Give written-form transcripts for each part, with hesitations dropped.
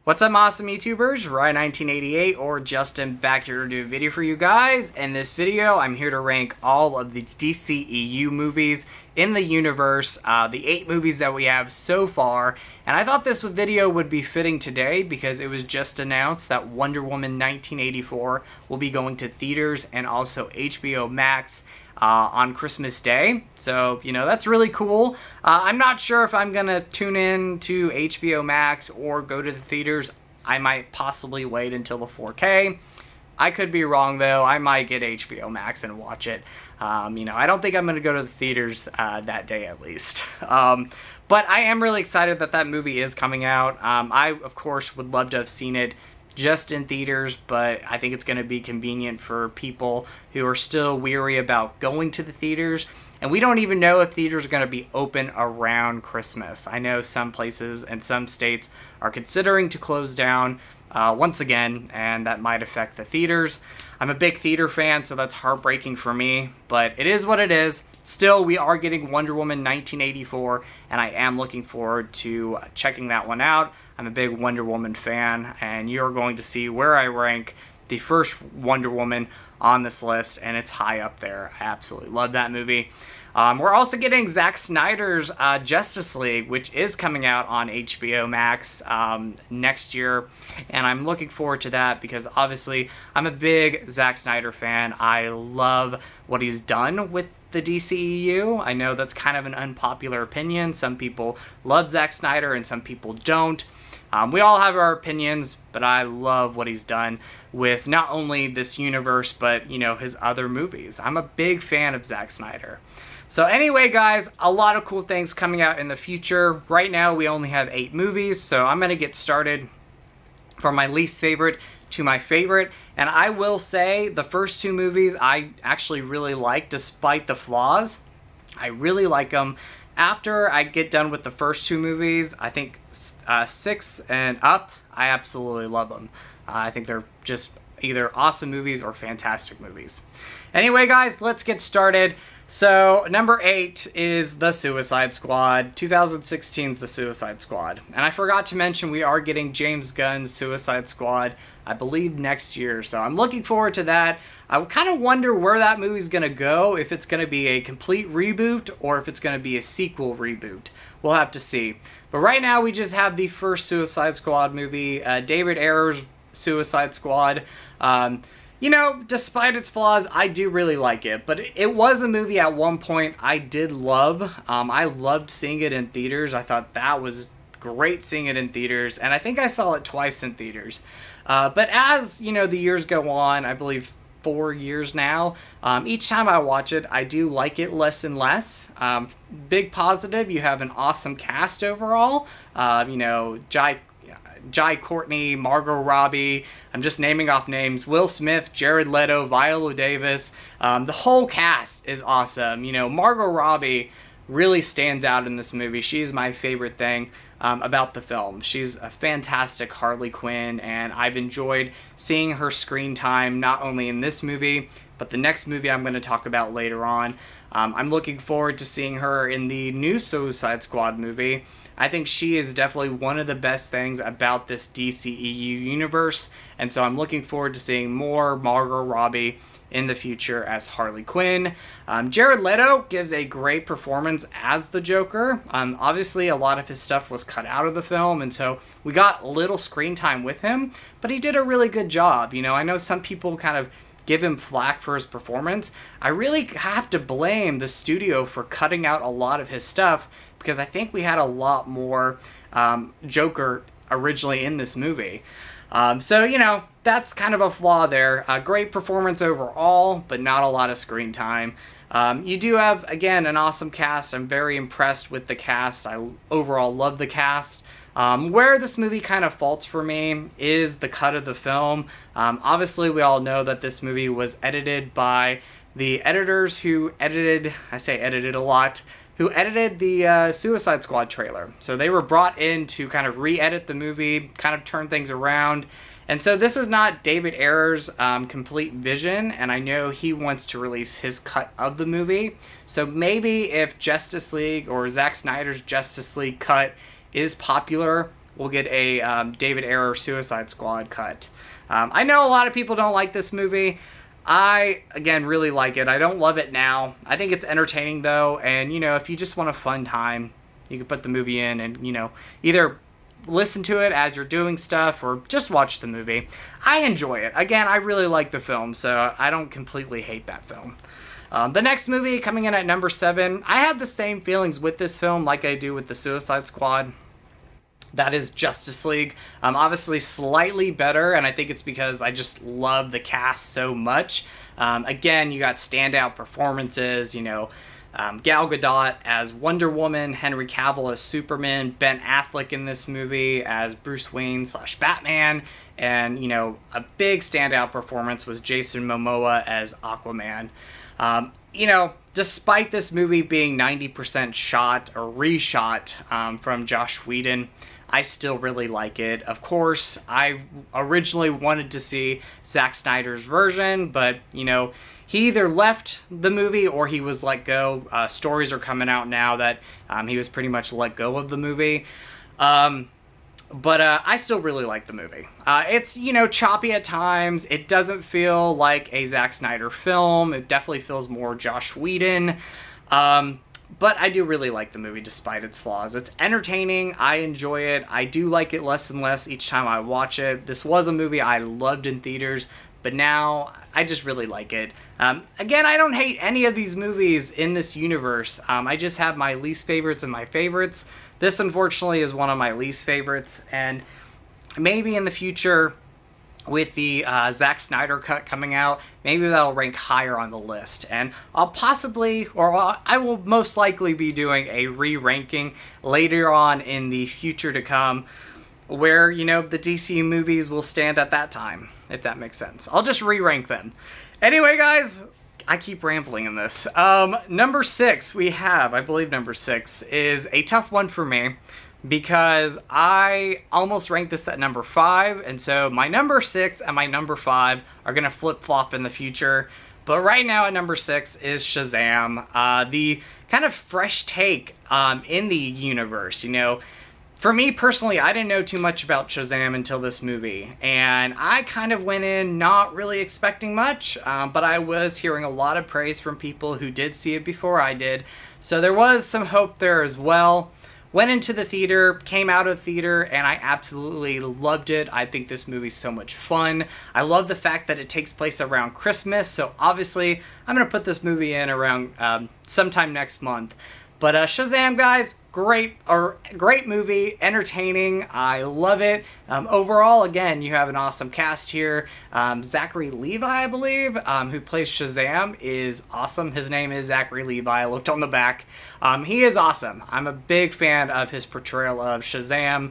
What's up, awesome YouTubers? Ryan1988 or Justin back here to do a video for you guys. In this video, I'm here to rank all of the DCEU movies in the universe, the 8 movies that we have so far. And I thought this video would be fitting today because it was just announced that Wonder Woman 1984 will be going to theaters and also HBO Max on Christmas Day. So, you know, that's really cool. I'm not sure if I'm gonna tune in to HBO Max or go to the theaters. I might possibly wait until the 4K. I could be wrong though. I might get HBO Max and watch it. You know, I don't think I'm gonna go to the theaters that day at least. But I am really excited that that movie is coming out. I, of course, would love to have seen it just in theaters, but I think it's going to be convenient for people who are still weary about going to the theaters. And we don't even know if theaters are going to be open around Christmas. I know some places and some states are considering to close down once again, and that might affect the theaters. I'm a big theater fan, so that's heartbreaking for me, but it is what it is. Still, we are getting Wonder Woman 1984, and I am looking forward to checking that one out. I'm a big Wonder Woman fan, and you're going to see where I rank the first Wonder Woman on this list, and it's high up there. I absolutely love that movie. We're also getting Zack Snyder's Justice League, which is coming out on HBO Max next year, and I'm looking forward to that because obviously I'm a big Zack Snyder fan. I love what he's done with the DCEU. I know that's kind of an unpopular opinion. Some people love Zack Snyder and some people don't. We all have our opinions, but I love what he's done with not only this universe, but, you know, his other movies. I'm a big fan of Zack Snyder. So anyway, guys, a lot of cool things coming out in the future. Right now, we only have 8 movies, so I'm going to get started from my least favorite to my favorite. And I will say the first 2 movies I actually really like, despite the flaws. I really like them. After I get done with the first 2 movies, I think 6 and up, I absolutely love them. I think they're just either awesome movies or fantastic movies. Anyway, guys, let's get started. So, number 8 is The Suicide Squad. 2016's The Suicide Squad. And I forgot to mention we are getting James Gunn's Suicide Squad, I believe, next year. So I'm looking forward to that. I kind of wonder where that movie's going to go, if it's going to be a complete reboot or if it's going to be a sequel reboot. We'll have to see. But right now we just have the first Suicide Squad movie, David Ayer's Suicide Squad. You know, despite its flaws, I do really like it. But it was a movie at one point I did love. I loved seeing it in theaters. I thought that was great seeing it in theaters. And I think I saw it twice in theaters. But as, you know, the years go on, I believe 4 years now, each time I watch it, I do like it less and less. Big positive, you have an awesome cast overall. You know, Jai Courtney, Margot Robbie, I'm just naming off names, Will Smith, Jared Leto, Viola Davis. The whole cast is awesome. You know, Margot Robbie really stands out in this movie. She's my favorite thing about the film. She's a fantastic Harley Quinn, and I've enjoyed seeing her screen time not only in this movie, but the next movie I'm going to talk about later on. I'm looking forward to seeing her in the new Suicide Squad movie. I think she is definitely one of the best things about this DCEU universe, and so I'm looking forward to seeing more Margot Robbie in the future as Harley Quinn. Jared Leto gives a great performance as the Joker. Obviously, a lot of his stuff was cut out of the film, and so we got little screen time with him, but he did a really good job. You know, I know some people kind of give him flack for his performance. I really have to blame the studio for cutting out a lot of his stuff because I think we had a lot more Joker originally in this movie. So, you know, that's kind of a flaw there. Great performance overall, but not a lot of screen time. You do have, again, an awesome cast. I'm very impressed with the cast. I overall love the cast. Where this movie kind of faults for me is the cut of the film. Obviously, we all know that this movie was edited by the editors who edited, I say edited a lot, who edited the Suicide Squad trailer. So they were brought in to kind of re-edit the movie, kind of turn things around. And so this is not David Ayer's complete vision, and I know he wants to release his cut of the movie. So maybe if Justice League or Zack Snyder's Justice League cut is popular, we'll get a David Ayer Suicide Squad cut. I know a lot of people don't like this movie. I, again, really like it. I don't love it now. I think it's entertaining, though, and, you know, if you just want a fun time, you can put the movie in and, you know, either listen to it as you're doing stuff or just watch the movie. I enjoy it. Again, I really like the film, so I don't completely hate that film. The next movie coming in at number 7, I have the same feelings with this film like I do with the Suicide Squad. That is Justice League. Obviously slightly better, and I think it's because I just love the cast so much. Again, you got standout performances, you know, Gal Gadot as Wonder Woman, Henry Cavill as Superman, Ben Affleck in this movie as Bruce Wayne / Batman, and, you know, a big standout performance was Jason Momoa as Aquaman. You know, despite this movie being 90% shot or reshot from Joss Whedon, I still really like it. Of course, I originally wanted to see Zack Snyder's version, but, you know, he either left the movie or he was let go. Stories are coming out now that he was pretty much let go of the movie. But I still really like the movie. It's, you know, choppy at times. It doesn't feel like a Zack Snyder film. It definitely feels more Joss Whedon. But I do really like the movie despite its flaws. It's entertaining. I enjoy it. I do like it less and less each time I watch it. This was a movie I loved in theaters, but now I just really like it. Again, I don't hate any of these movies in this universe. I just have my least favorites and my favorites. This, unfortunately, is one of my least favorites, and maybe in the future, with the Zack Snyder cut coming out, maybe that'll rank higher on the list. And I'll possibly, or I will most likely be doing a re-ranking later on in the future to come, where, you know, the DCEU movies will stand at that time, if that makes sense. I'll just re-rank them. Anyway, guys, I keep rambling in this. Number 6 we have, I believe number 6, is a tough one for me, because I almost ranked this at number 5, and so my number 6 and my number 5 are going to flip-flop in the future. But right now at number 6 is Shazam, the kind of fresh take in the universe. You know, for me personally, I didn't know too much about Shazam until this movie, and I kind of went in not really expecting much, but I was hearing a lot of praise from people who did see it before I did, so there was some hope there as well. Went into the theater, came out of theater, and I absolutely loved it. I think this movie's so much fun. I love the fact that it takes place around Christmas, so obviously I'm going to put this movie in around sometime next month. But Shazam, guys, great movie, entertaining. I love it. Overall, again, you have an awesome cast here. Zachary Levi, I believe, who plays Shazam, is awesome. His name is Zachary Levi. I looked on the back. He is awesome. I'm a big fan of his portrayal of Shazam.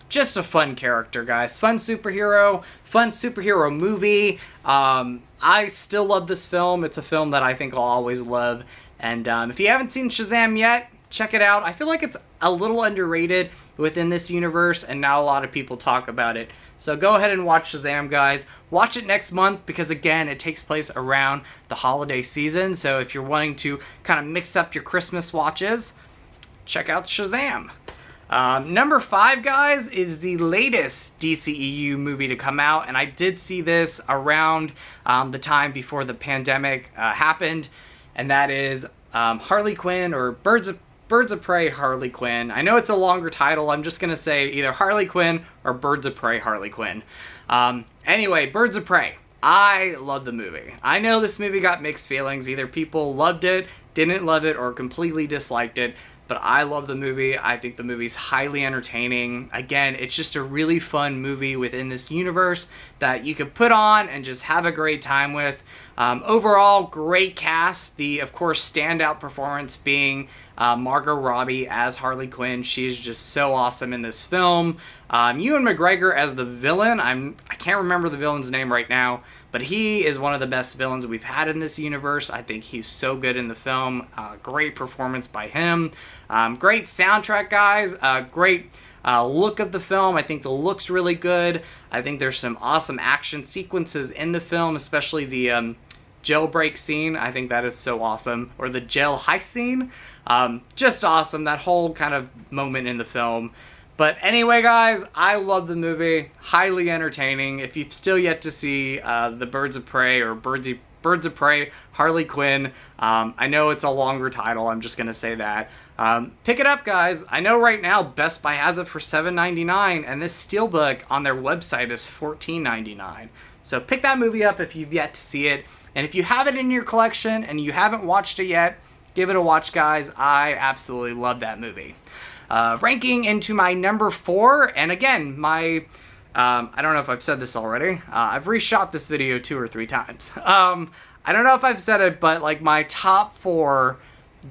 Just a fun character, guys. Fun superhero movie. I still love this film. It's a film that I think I'll always love. And if you haven't seen Shazam yet, check it out. I feel like it's a little underrated within this universe, and now a lot of people talk about it. So go ahead and watch Shazam, guys. Watch it next month because, again, it takes place around the holiday season. So if you're wanting to kind of mix up your Christmas watches, check out Shazam. Number 5, guys, is the latest DCEU movie to come out, and I did see this around the time before the pandemic happened, and that is Harley Quinn, or Birds of Prey Harley Quinn. I know it's a longer title. I'm just going to say either Harley Quinn or Birds of Prey Harley Quinn. Anyway, Birds of Prey. I love the movie. I know this movie got mixed feelings. Either people loved it, didn't love it, or completely disliked it. But I love the movie. I think the movie's highly entertaining. Again, it's just a really fun movie within this universe that you could put on and just have a great time with. Overall, great cast. The, of course, standout performance being Margot Robbie as Harley Quinn. She is just so awesome in this film. Ewan McGregor as the villain. I can't remember the villain's name right now, but he is one of the best villains we've had in this universe. I think he's so good in the film. Great performance by him. Great soundtrack, guys. Great look of the film. I think the look's really good. I think there's some awesome action sequences in the film, especially the jailbreak scene. I think that is so awesome. Or the jail heist scene. Just awesome. That whole kind of moment in the film. But anyway, guys, I love the movie. Highly entertaining. If you've still yet to see the Birds of Prey or Birds of Prey, Harley Quinn, I know it's a longer title. I'm just gonna say that. Pick it up, guys. I know right now Best Buy has it for $7.99, and this steelbook on their website is $14.99. So pick that movie up if you've yet to see it. And if you have it in your collection and you haven't watched it yet, give it a watch, guys. I absolutely love that movie. Ranking into my number 4, and again, my, I don't know if I've said this already. I've reshot this video 2 or 3 times. I don't know if I've said it, but like my top 4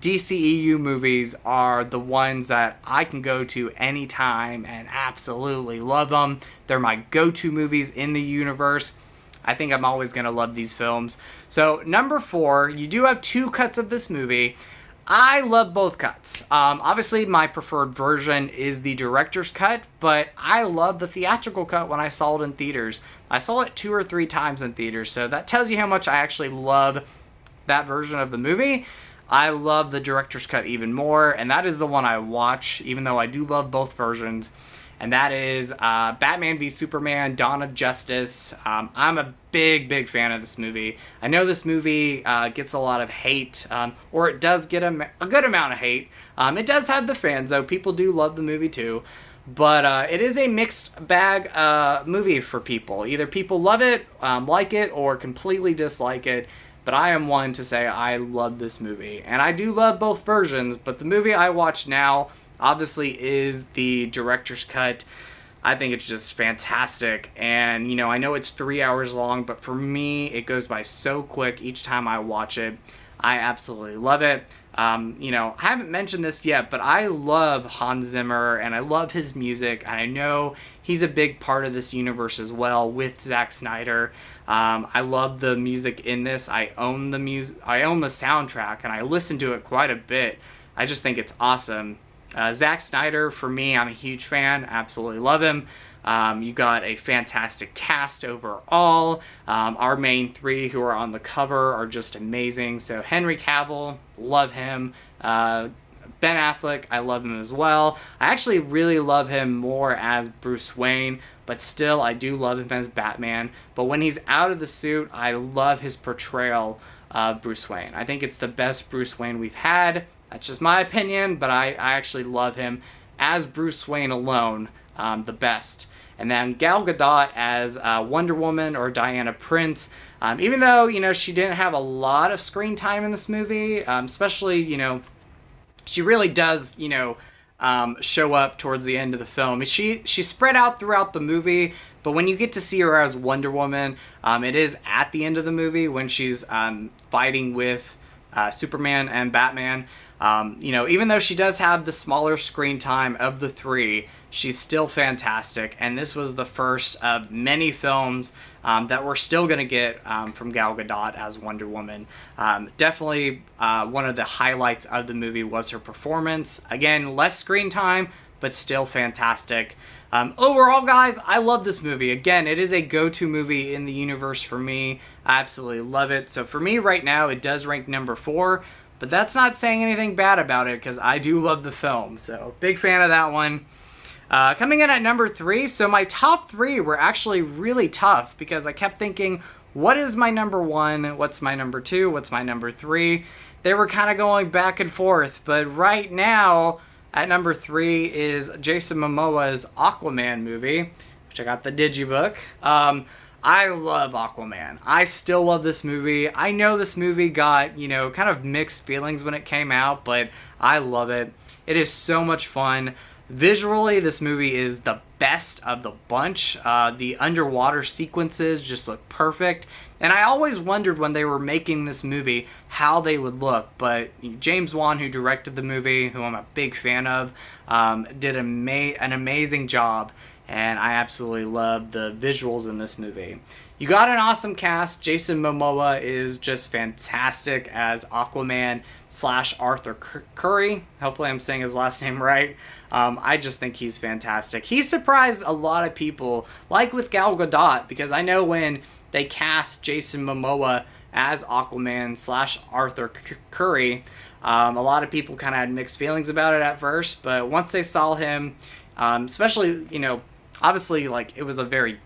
DCEU movies are the ones that I can go to anytime and absolutely love them. They're my go-to movies in the universe. I think I'm always going to love these films. So, number 4, you do have 2 cuts of this movie. I love both cuts. Obviously, my preferred version is the director's cut, but I love the theatrical cut when I saw it in theaters. I saw it 2 or 3 times in theaters, so that tells you how much I actually love that version of the movie. I love the director's cut even more, and that is the one I watch, even though I do love both versions. And that is Batman v Superman: Dawn of Justice. I'm a big fan of this movie. I know this movie gets a lot of hate, or it does get a good amount of hate. It does have the fans, though. People do love the movie too. But it is a mixed bag movie for people. Either people love it, like it, or completely dislike it. But I am one to say I love this movie. And I do love both versions, but the movie I watch now obviously is the director's cut. I think it's just fantastic. And, you know, I know it's 3 hours long, but for me, it goes by so quick each time I watch it. I absolutely love it. You know, I haven't mentioned this yet, but I love Hans Zimmer and I love his music. And I know he's a big part of this universe as well with Zack Snyder. I love the music in this. I own the soundtrack and I listen to it quite a bit. I just think it's awesome. Zack Snyder, for me, I'm a huge fan. Absolutely love him. You got a fantastic cast overall. Our main 3 who are on the cover are just amazing. So Henry Cavill, love him. Ben Affleck, I love him as well. I actually really love him more as Bruce Wayne, but still I do love him as Batman. But when he's out of the suit, I love his portrayal of Bruce Wayne. I think it's the best Bruce Wayne we've had. That's just my opinion, but I actually love him as Bruce Wayne alone, the best. And then Gal Gadot as Wonder Woman or Diana Prince. Even though, you know, she didn't have a lot of screen time in this movie, especially, you know, she really does, you know, show up towards the end of the film. She's spread out throughout the movie, but when you get to see her as Wonder Woman, it is at the end of the movie when she's fighting with Superman and Batman. You know, even though she does have the smaller screen time of the 3, she's still fantastic. And this was the first of many films that we're still going to get from Gal Gadot as Wonder Woman. Definitely one of the highlights of the movie was her performance. Again, less screen time, but still fantastic. Overall, guys, I love this movie. Again, it is a go-to movie in the universe for me. I absolutely love it. So for me right now, it does rank number 4. But that's not saying anything bad about it because I do love the film. So big fan of that one. Coming in at number 3. So my top 3 were actually really tough because I kept thinking, what is my number 1? What's my number 2? What's my number 3? They were kind of going back and forth. But right now, at number 3 is Jason Momoa's Aquaman movie, which I got the digibook. I love Aquaman. I still love this movie. I know this movie got, you know, kind of mixed feelings when it came out, but I love it. It is so much fun. Visually, this movie is the best of the bunch. The underwater sequences just look perfect. And I always wondered when they were making this movie how they would look. But James Wan, who directed the movie, who I'm a big fan of, did an amazing job. And I absolutely love the visuals in this movie. You got an awesome cast. Jason Momoa is just fantastic as Aquaman / Arthur Curry. Hopefully I'm saying his last name right. I just think he's fantastic. He surprised a lot of people, like with Gal Gadot, because I know when they cast Jason Momoa as Aquaman / Arthur Curry, a lot of people kind of had mixed feelings about it at first, but once they saw him Especially, obviously, like, it was a very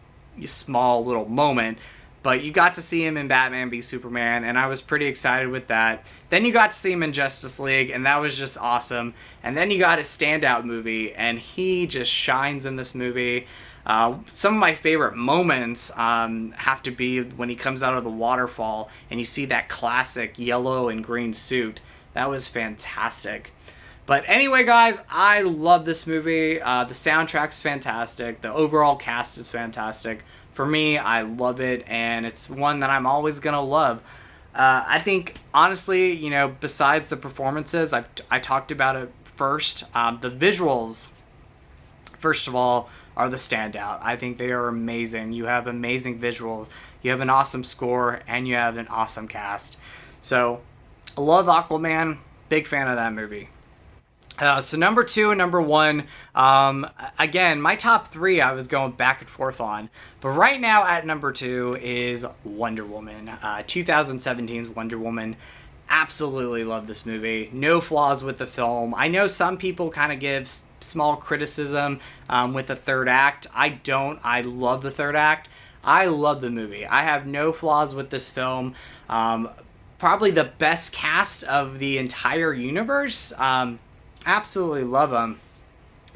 small little moment, but you got to see him in Batman v Superman, and I was pretty excited with that. Then you got to see him in Justice League, and that was just awesome. And then you got his standout movie, and he just shines in this movie. Some of my favorite moments have to be when he comes out of the waterfall, and you see that classic yellow and green suit. That was fantastic. But anyway, guys, I love this movie. The soundtrack's fantastic. The overall cast is fantastic. For me, I love it, and it's one that I'm always going to love. I think, honestly, besides the performances, I talked about it first. The visuals, first of all, are the standout. I think they are amazing. You have amazing visuals. You have an awesome score, and you have an awesome cast. So, I love Aquaman. Big fan of that movie. So number 2 and number 1, again, my top 3 I was going back and forth on, but right now at number 2 is Wonder Woman, 2017's Wonder Woman. Absolutely love this movie. No flaws with the film. I know some people kind of give small criticism with the third act. I don't. I love the third act. I love the movie. I have no flaws with this film. Probably the best cast of the entire universe. Absolutely love them.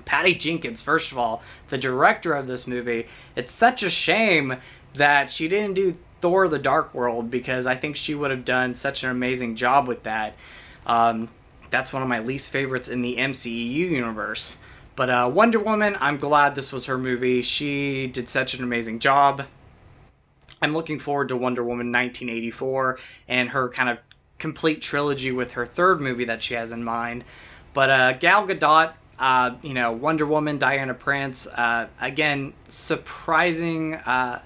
Patty Jenkins, first of all, the director of this movie. It's such a shame that she didn't do Thor: The Dark World, because I think she would have done such an amazing job with that. That's one of my least favorites in the MCEU universe. But Wonder Woman, I'm glad this was her movie. She did such an amazing job. I'm looking forward to Wonder Woman 1984 and her kind of complete trilogy with her third movie that she has in mind. But Gal Gadot, Wonder Woman, Diana Prince, again, surprising. A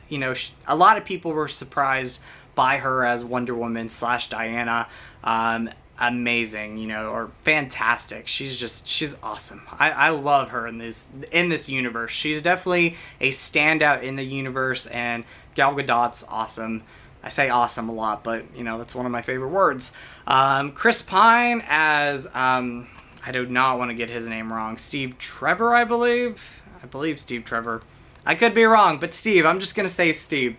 lot of people were surprised by her as Wonder Woman / Diana. Amazing, or fantastic. She's awesome. I love her in this universe. She's definitely a standout in the universe, and Gal Gadot's awesome. I say awesome a lot, but that's one of my favorite words. Chris Pine as I do not want to get his name wrong. Steve Trevor, I believe. I believe Steve Trevor. I could be wrong, but Steve. I'm just going to say Steve.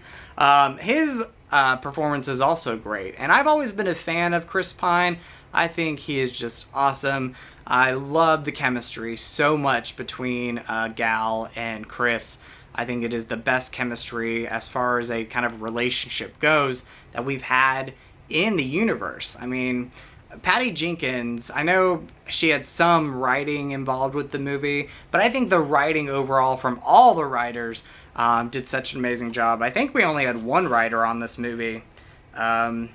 His performance is also great. And I've always been a fan of Chris Pine. I think he is just awesome. I love the chemistry so much between Gal and Chris. I think it is the best chemistry as far as a kind of relationship goes that we've had in the universe. I mean, Patty Jenkins, I know she had some writing involved with the movie, but I think the writing overall from all the writers did such an amazing job. I think we only had one writer on this movie. Only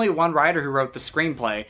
one writer who wrote the screenplay.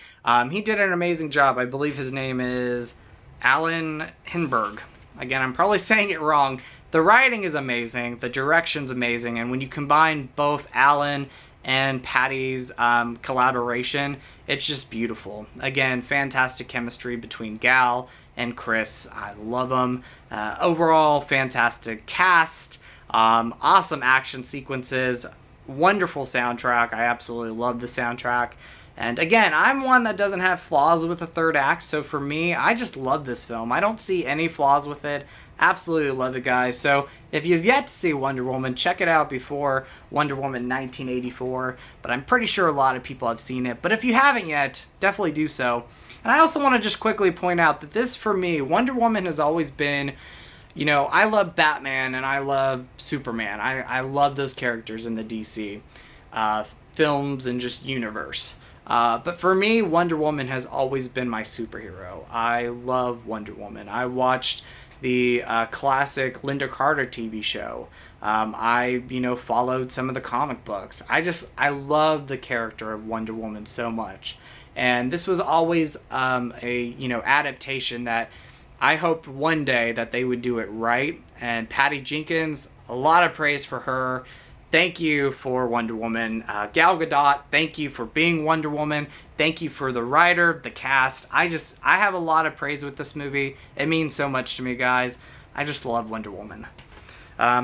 He did an amazing job. I believe his name is Alan Hinberg. Again, I'm probably saying it wrong. The writing is amazing. The direction's amazing. And when you combine both Alan and Patty's collaboration, it's just beautiful. Again, fantastic chemistry between Gal and Chris. I love them. Overall, fantastic cast. Awesome action sequences. Wonderful soundtrack. I absolutely love the soundtrack. And again, I'm one that doesn't have flaws with the third act, so for me, I just love this film. I don't see any flaws with it. Absolutely love it, guys. So if you've yet to see Wonder Woman, check it out before Wonder Woman 1984. But I'm pretty sure a lot of people have seen it. But if you haven't yet, definitely do so. And I also want to just quickly point out that this, for me, Wonder Woman has always been, I love Batman and I love Superman. I love those characters in the DC films and just universe. But for me, Wonder Woman has always been my superhero. I love Wonder Woman. I watched the classic Linda Carter TV show. I followed some of the comic books. I love the character of Wonder Woman so much. And this was always a adaptation that I hoped one day that they would do it right. And Patty Jenkins, a lot of praise for her. Thank you for Wonder Woman. Gal Gadot, thank you for being Wonder Woman. Thank you for the writer, the cast. I have a lot of praise with this movie. It means so much to me, guys. I just love Wonder Woman.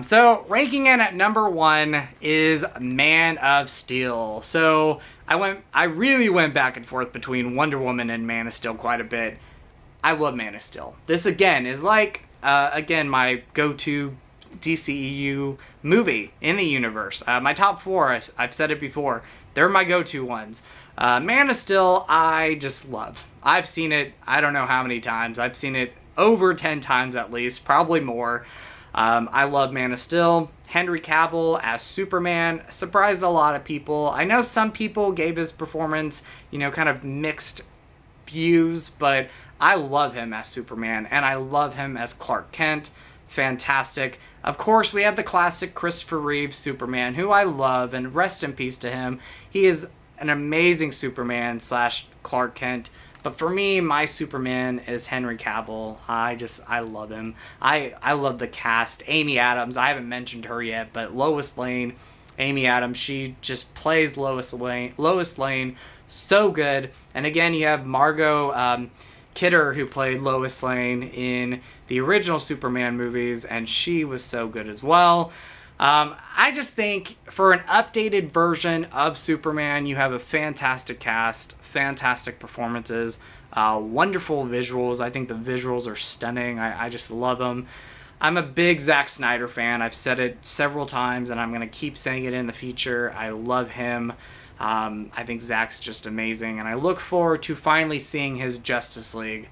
So ranking in at number 1 is Man of Steel. So I really went back and forth between Wonder Woman and Man of Steel quite a bit. I love Man of Steel. This again is like, again, my go-to DCEU movie in the universe. My top 4, I've said it before, they're my go-to ones. Man of Steel, I just love. I've seen it, I don't know how many times. I've seen it over 10 times at least, probably more. I love Man of Steel. Henry Cavill as Superman surprised a lot of people. I know some people gave his performance, kind of mixed views, but I love him as Superman, and I love him as Clark Kent. Fantastic. Of course, we have the classic Christopher Reeve Superman, who I love, and rest in peace to him. He is an amazing Superman / Clark Kent. But for me, my Superman is Henry Cavill. I love him. I love the cast. Amy Adams, I haven't mentioned her yet, but Lois Lane, Amy Adams, she just plays Lois Lane so good. And again, you have Margot Kidder, who played Lois Lane in the original Superman movies, and she was so good as well. I just think for an updated version of Superman, you have a fantastic cast, fantastic performances, wonderful visuals. I think the visuals are stunning. I just love them. I'm a big Zack Snyder fan. I've said it several times, and I'm going to keep saying it in the future. I love him. I think Zack's just amazing, and I look forward to finally seeing his Justice League.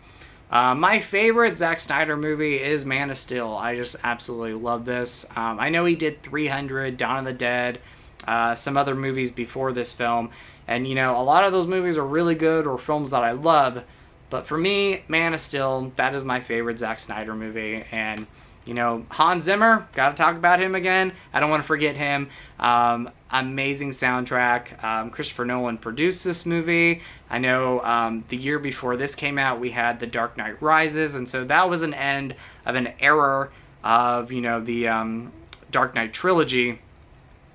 My favorite Zack Snyder movie is Man of Steel. I just absolutely love this. I know he did 300, Dawn of the Dead, some other movies before this film. And, a lot of those movies are really good, or films that I love. But for me, Man of Steel, that is my favorite Zack Snyder movie. And, Hans Zimmer, gotta talk about him again. I don't want to forget him. Amazing soundtrack. Christopher Nolan produced this movie. I know the year before this came out, we had The Dark Knight Rises, and so that was an end of an era of, the Dark Knight trilogy.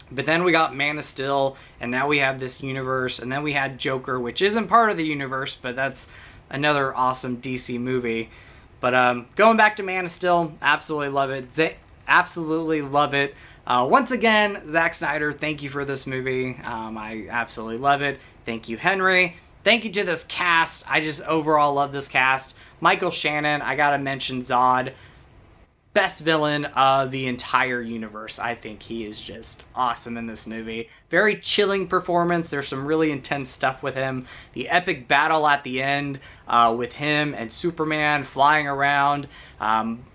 But then we got Man of Steel, and now we have this universe, and then we had Joker, which isn't part of the universe, but that's another awesome DC movie. But going back to Man of Steel, absolutely love it. Absolutely love it. Once again, Zack Snyder, thank you for this movie. I absolutely love it. Thank you, Henry. Thank you to this cast. I just overall love this cast. Michael Shannon, I gotta mention Zod. Best villain of the entire universe. I think he is just awesome in this movie. Very chilling performance. There's some really intense stuff with him. The epic battle at the end with him and Superman flying around.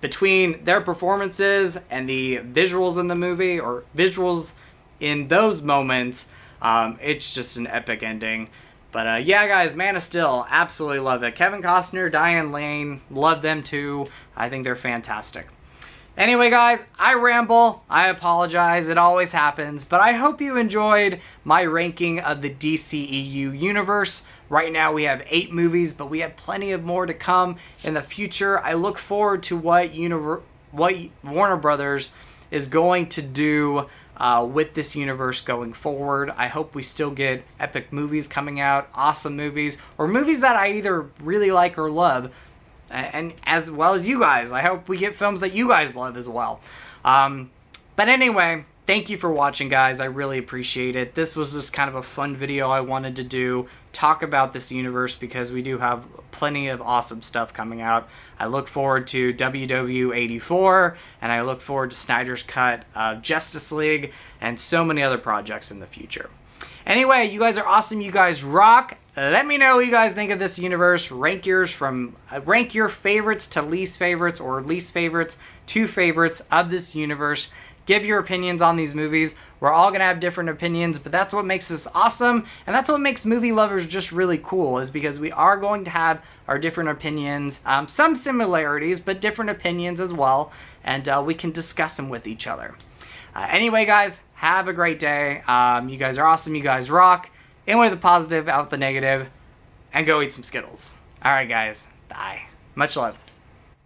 Between their performances and the visuals in the movie, or visuals in those moments, it's just an epic ending. But yeah, guys, Man of Steel, absolutely love it. Kevin Costner, Diane Lane, love them too. I think they're fantastic. Anyway, guys, I ramble. I apologize. It always happens. But I hope you enjoyed my ranking of the DCEU universe. Right now, we have 8 movies, but we have plenty of more to come in the future. I look forward to what Warner Brothers is going to do with this universe going forward. I hope we still get epic movies coming out, awesome movies, or movies that I either really like or love. And as well as you guys. I hope we get films that you guys love as well. But anyway, thank you for watching, guys. I really appreciate it. This was just kind of a fun video I wanted to do. Talk about this universe because we do have plenty of awesome stuff coming out. I look forward to WW84, and I look forward to Snyder's Cut of Justice League, and so many other projects in the future. Anyway, you guys are awesome. You guys rock. Let me know what you guys think of this universe. Rank your favorites to least favorites, or least favorites to favorites of this universe. Give your opinions on these movies. We're all going to have different opinions, but that's what makes this awesome, and that's what makes movie lovers just really cool, is because we are going to have our different opinions, some similarities, but different opinions as well, and we can discuss them with each other. Anyway, guys, have a great day. You guys are awesome. You guys rock. In with the positive, out with the negative, and go eat some Skittles. Alright, guys. Bye. Much love.